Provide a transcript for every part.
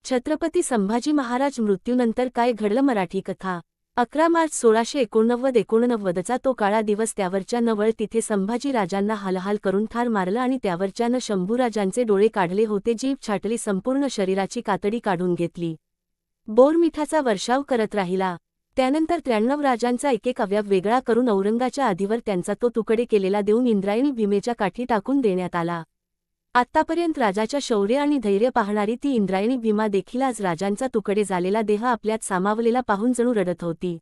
छत्रपती संभाजी महाराज मृत्यूनंतर काय घडलं मराठी कथा। 11 मार्च 1689 तो काळा दिवस त्यावरच्या नवळ तिथे संभाजी राजांना हालहाल करून ठार मारलं आणि त्यावरच्यानं शंभूराजांचे डोळे काढले होते, जीभ छाटली, संपूर्ण शरीराची कातडी काढून घेतली, बोरमिठाचा वर्षाव करत राहिला। त्यानंतर 93 राजांचा एक अवयव वेगळा करून औरंगाच्या आधीवर त्यांचा तो तुकडे केलेला देऊन इंद्रायणी भीमेच्या काठी टाकून देण्यात आला। आत्तापर्यंत राजाच्या शौर्य आणि धैर्य पाहणारी ती इंद्रायणी भीमा देखील आज राजांचा तुकडे झालेला देह आपल्यात सामावलेला पाहून जणू रडत होती।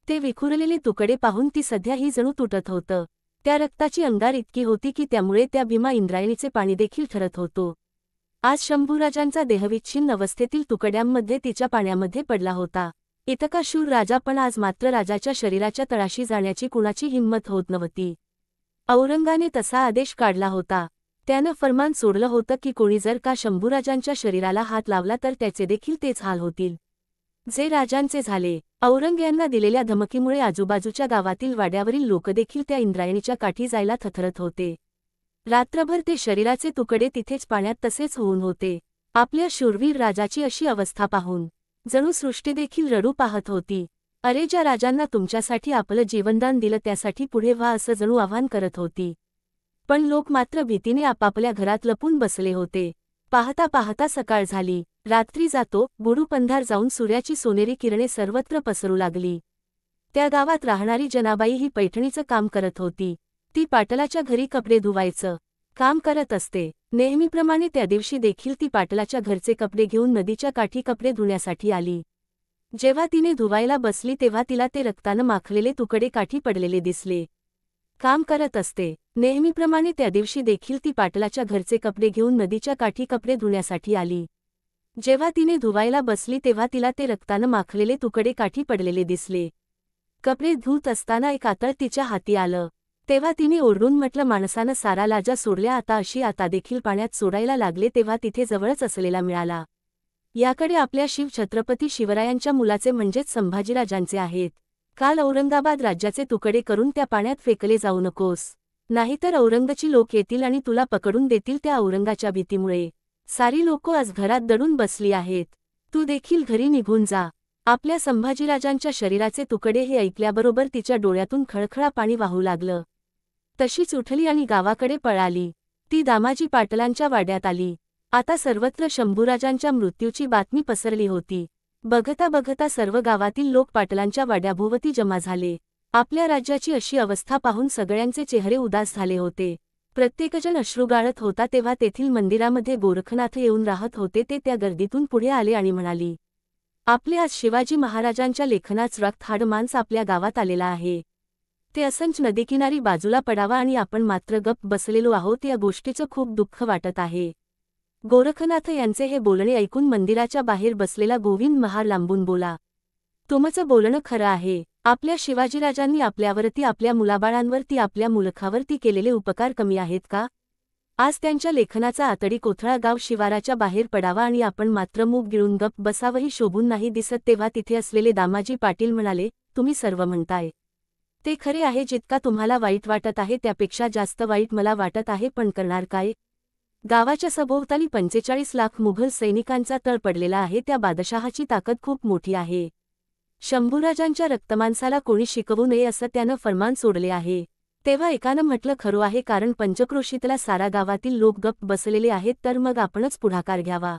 ते विखुरलेले तुकडे पाहून ती सध्याही जणू तुटत होतं। त्या रक्ताची अंगार इतकी होती की त्यामुळे त्या भीमा इंद्रायणीचे पाणी देखील ठरत होतो। आज शंभूराजांचा देहविच्छिन्न अवस्थेतील तुकड्यांमध्ये तिच्या पाण्यामध्ये पडला होता। इतका शूर राजा, पण आज मात्र राजाच्या शरीराच्या तळाशी जाण्याची कुणाची हिंमत होत नव्हती। औरंगाने तसा आदेश काढला होता। त्यानं फरमान सोडलं होतं की कोणी जर का शंभूराजांच्या शरीराला हात लावला तर त्याचे देखील तेच हाल होतील जे राजांचे झाले। औरंग यांना दिलेल्या धमकीमुळे आजूबाजूच्या गावातील वाड्यावरील लोक देखील त्या इंद्रायणीच्या काठी जायला थरथरत होते। रात्रभर ते शरीराचे तुकडे तिथेच पाण्यात तसेच होऊन होते। आपल्या शूरवीर राजाची अशी अवस्था पाहून जणू सृष्टी देखील रडू पाहत होती। अरे, ज्या राजांना तुमच्यासाठी आपलं जीवनदान दिलं त्यासाठी पुढे व्हा असं जणू आवाहन करत होती। पण लोक मात्र भीतीने आपापल्या घरात लपून बसले होते। पाहता पाहता सकाळ झाली, रात्री जातो बुडू पंधार जाऊन सूर्याची सोनेरी किरणे सर्वत्र पसरू लागली। त्या गावात राहणारी जनाबाई ही पैठणीचं काम करत होती। ती पाटलाच्या घरी कपडे धुवायचं काम करत असते। नेहमीप्रमाणे त्या दिवशी देखील ती पाटलाच्या घरचे कपडे घेऊन नदीच्या काठी कपडे धुण्यासाठी आली। जेव्हा तिने धुवायला बसली तेव्हा तिला ते रक्तानं माखलेले तुकडे काठी पडलेले दिसले। काम करत असते नेहमीप्रमाणे त्या दिवशी देखील ती पाटलाच्या घरचे कपडे घेऊन नदीच्या काठी कपडे धुण्यासाठी आली। जेव्हा तिने धुवायला बसली तेव्हा तिला ते रक्तानं माखलेले तुकडे काठी पडलेले दिसले। कपडे धुत असताना एक आतळ तिच्या हाती आलं। तेव्हा तिने ओरडून म्हटलं, माणसानं सारा लाजा सोडल्या, आता देखील पाण्यात सोडायला लागले। तेव्हा तिथे जवळच असलेला मिळाला। याकडे आपल्या छत्रपती शिवरायांच्या मुलाचे म्हणजेच संभाजीराजांचे आहेत। काल औरंगाबाद राज्याचे तुकडे करून त्या पाण्यात फेकले जाऊ नकोस, नाहीतर औरंगाची लोक येतील आणि तुला पकडून देतील। त्या औरंगाच्या भीतीमुळे सारी लोक आज घरात दडून बसली आहेत। तू देखील घरी निघून जा। आपल्या संभाजीराजांच्या शरीराचे तुकडे हे ऐकल्याबरोबर तिच्या डोळ्यातून खळखळा पाणी वाहू लागलं। तशीच उठली आणि गावाकडे पळाली। ती दामाजी पाटलांच्या वाड्यात आली। आता सर्वत्र शंभूराजांच्या मृत्यूची बातमी पसरली होती। बघता बघता सर्व गावातील लोक पाटलांच्या वाड्याभोवती जमा झाले। आपल्या राज्याची अशी अवस्था पाहून सगळ्यांचे चेहरे उदास झाले होते। प्रत्येकजण अश्रू गाळत होता। तेव्हा तेथील मंदिरामध्ये गोरखनाथ येऊन राहत होते। ते त्या गर्दीतून पुढे आले आणि म्हणाली, आपले आज शिवाजी महाराजांच्या लेखनाच रक्त हाड मांस आपल्या गावात आलेला आहे। ते असंच नदीकिनारी बाजूला पडावा आणि आपण मात्र गप्प बसलेलो आहोत। या गोष्टीचं खूप दुःख वाटत आहे। गोरखनाथ यांचे हे बोलणे ऐकून मंदिराच्या बाहेर बसलेला गोविंद महार लांबून बोला, तुमचं बोलणं खरं आहे। आपल्या शिवाजीराजांनी आपल्यावरती, आपल्या मुलाबाळांवरती, आपल्या मुलखावरती केलेले उपकार कमी आहेत का? आज त्यांच्या लेखनाचा आतडी कोथळा गाव शिवाराच्या बाहेर पडावा आणि आपण मात्र मूग गिळून गप्प बसावही शोभून नाही दिसत। तेव्हा तिथे असलेले दामाजी पाटील म्हणाले, तुम्ही सर्व म्हणताय ते खरे आहे। जितका तुम्हाला वाईट वाटत आहे त्यापेक्षा जास्त वाईट मला वाटत आहे, पण करणार काय? गावाच्या सभोवताली 45 लाख मुघल सैनिकांचा तळ पडलेला आहे। त्या बादशहाची ताकद खूप मोठी आहे। शंभूराजांच्या रक्तमांसाला कोणी शिकवू नये असं त्यानं फरमान सोडले आहे। तेव्हा एकानं म्हटलं, खरं आहे, कारण पंचक्रोशीतला सारा गावातील लोक गप्प बसलेले आहेत, तर मग आपणच पुढाकार घ्यावा।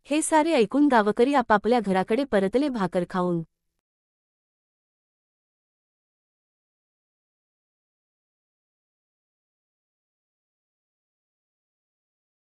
हे सारे ऐकून गावकरी आपापल्या घराकडे परतले भाकर खाऊन।